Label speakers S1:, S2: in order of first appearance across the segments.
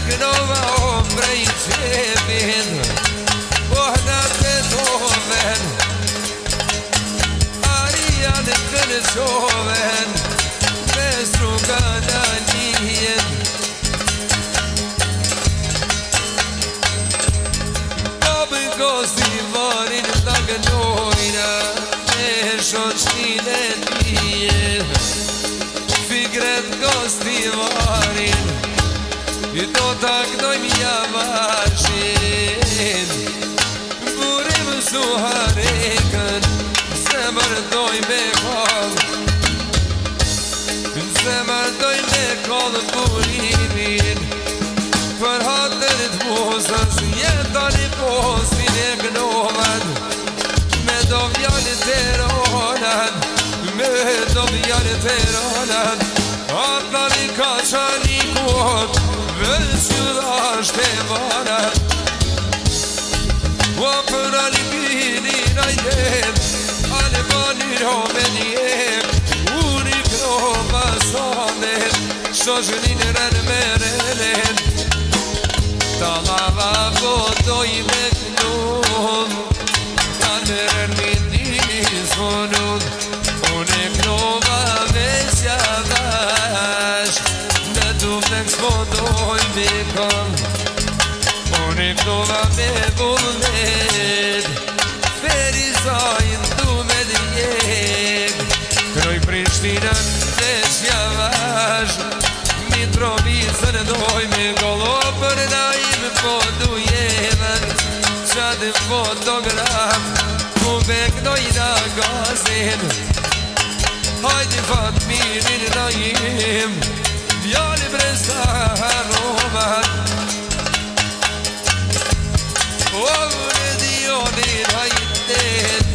S1: knova ombre I qepin Pohna Beethoven Arian Kërëshoven Me struga Danijen Babë Gostivarin Të gënojna Me shoqtine Tijen Fikret Gostivarin I do t'a knojmë javashin Burim suharekën Se mërdoj me kall Se mërdoj me kall burimin Për hatër t'mosës Jetan I postin e gnovan Me do vjallit e ronan Me do vjallit e ronan Atlan I ka qanikot Vërës e varat O për alipinin ajdet Alemanir o me njek Uri krova sanet Shoshnin rën me rënen Ta lava vodoj me knun Ta në rën me nisonun Unë e knova me sjadash Në duft në kësvodoj me kam Unë e knova me vullnet Ferizajnë du me djeg Kroj Prishtinën dhe Sjavash Mitrovicën doj me golopër Na im po dujeven Qatë fotograf Mu beknoj na gazin Hajdi Fatmirin na im Djali bresa harovan Ovre dionin hajtet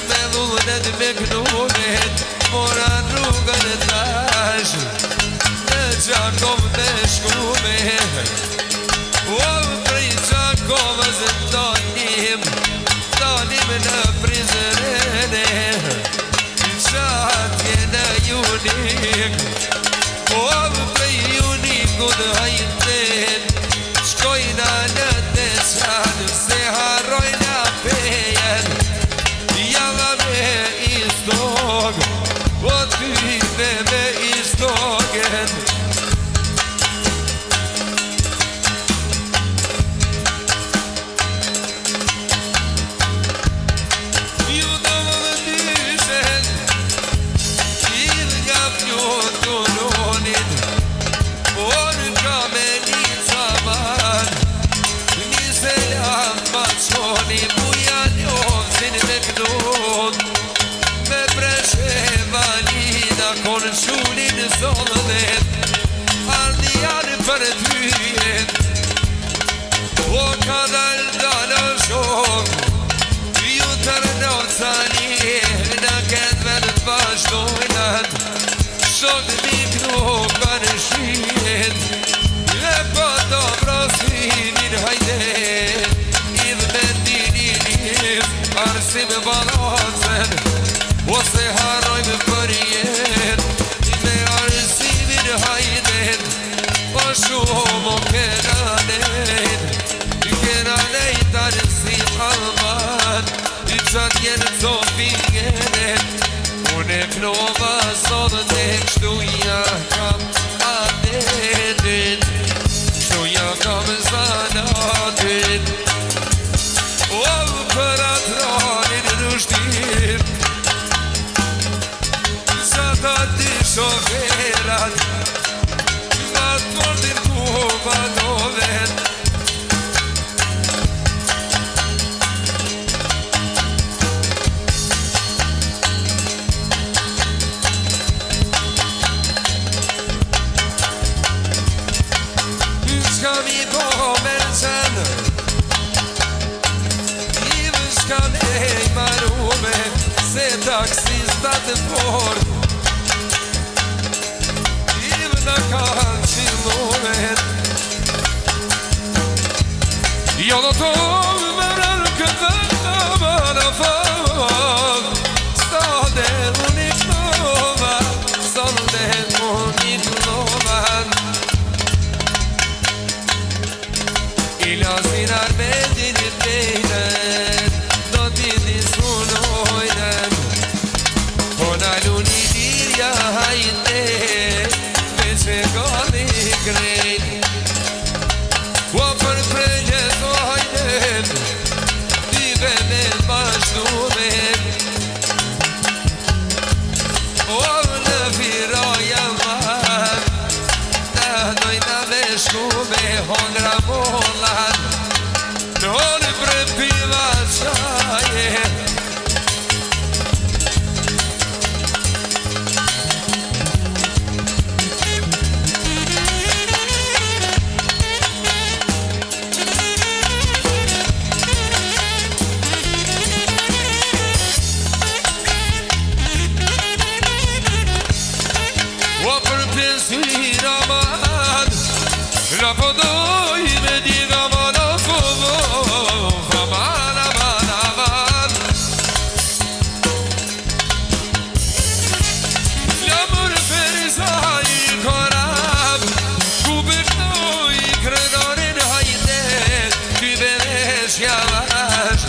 S1: Me vullnet me knunet Moran rrugën tash Në Gjakov me shkume Ovre I Gjakovës Dalim në prizrene Qatje në junik Ovre junikut hajtet Shkojna në deçan Se harojna pejen Java me istog O tyve me istogen Ju do më dyshen Il nga fjoturonin Por ka me një caman Një selam maqoni Buja njofësin me knun Me preshe valina Kon shunin zollëvet Ardi janë për tyjen O ka dalë shok Ju të rënocani Në këtë vend të vazhdojnat Shok një knoka në shien E pa të vrasinin hajdet Idhë me dinin Arsim balacen Ose harojmë për jet Me arsimin hajdet Po shumë o kenanet Kenanet arsim alman I qatë jenë të fingenet Unë e knova sot dhe kështuja kam adetit Kështuja kam zanatit O për atranin rështir Sa ta ti shoferat Nga të portin ku badovet Ska mi po mërësen Ivë shka nej marume Se taksistat e fort Ivë në kanë qilomet Jo do të më rërë këtë në më në fat Sta dhe unik nova Sta dhe unik nova se gali krejt Ua për prejgjet o hajden Dive me bashtumen O në firaja man Në dojna me shku me hongra mollan Në për piva qaje O për pjesira man La podoj me diga man o fovo Faman aman aman Flamur ferisa I korab Ku bëgnoj krenarin hajdet Ty beresh javash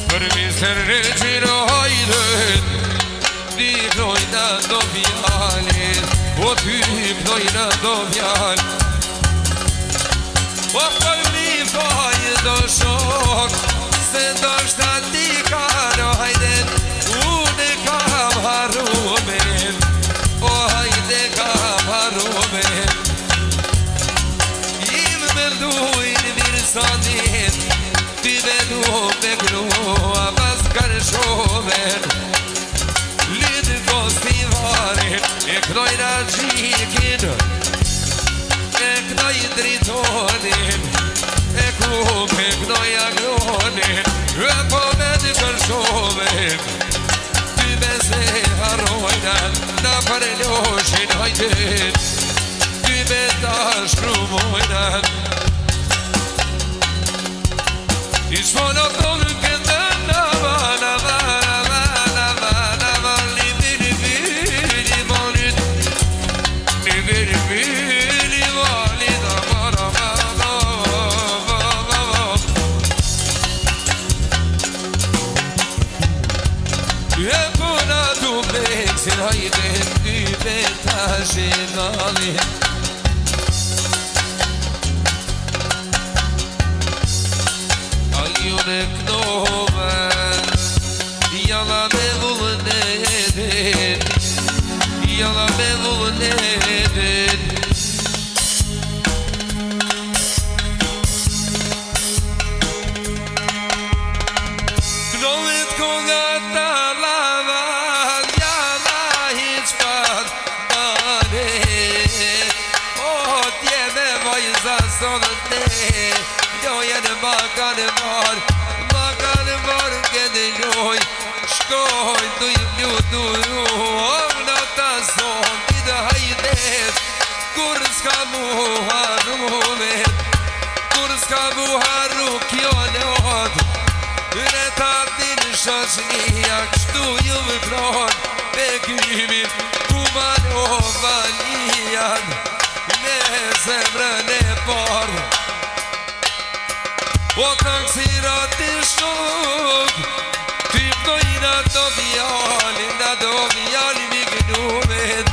S1: Për mister regjiro hajdet Dojna do vjalit O ty dojna do vjal O pëmi faj do shok Se do shta ti karo hajden Unë kam harumen O hajde kam harumen Im me dujnë mirë sotit Ty me du me grua Mas kërëshomen E knojna gjikin E knoj dritonin E kum e knoj agronin E po me të kërshomen Ty me se harojnan Na përloshin hajtin Ty me ta shkrumojnan I shmono tonë këndën Aman, aman, aman, aman, aman Libiri E puna du bleksin hajden Ty betashin alin Ajun e knoven Jalla me vullën edin Jalla me vullën edin Knovet konga ta lavan Jalla hiqpat bane O tjene vajza sonëne Lojën makan mar Gënë loj Shkoj du i mlutu Në ta son Kida hajdet Kur s'ka mu harumet Kur s'ka mu haru kjo lot Në ta din shoqnia Kështu ju më kron Bekimin Kuman o valian Me zemrën e parë O taksirat të shok Ty mdojna do vjali mi gënumet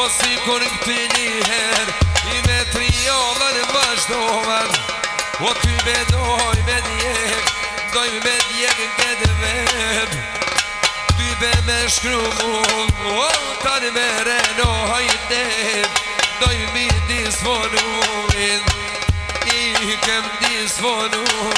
S1: O si kur këtë njëher I me triollën vazhdovan O ty me doj me djek Doj me djek në këtë veb Ty be me shkrumu O tanë me reno hajtet Doj mi disponumin I kem disponumin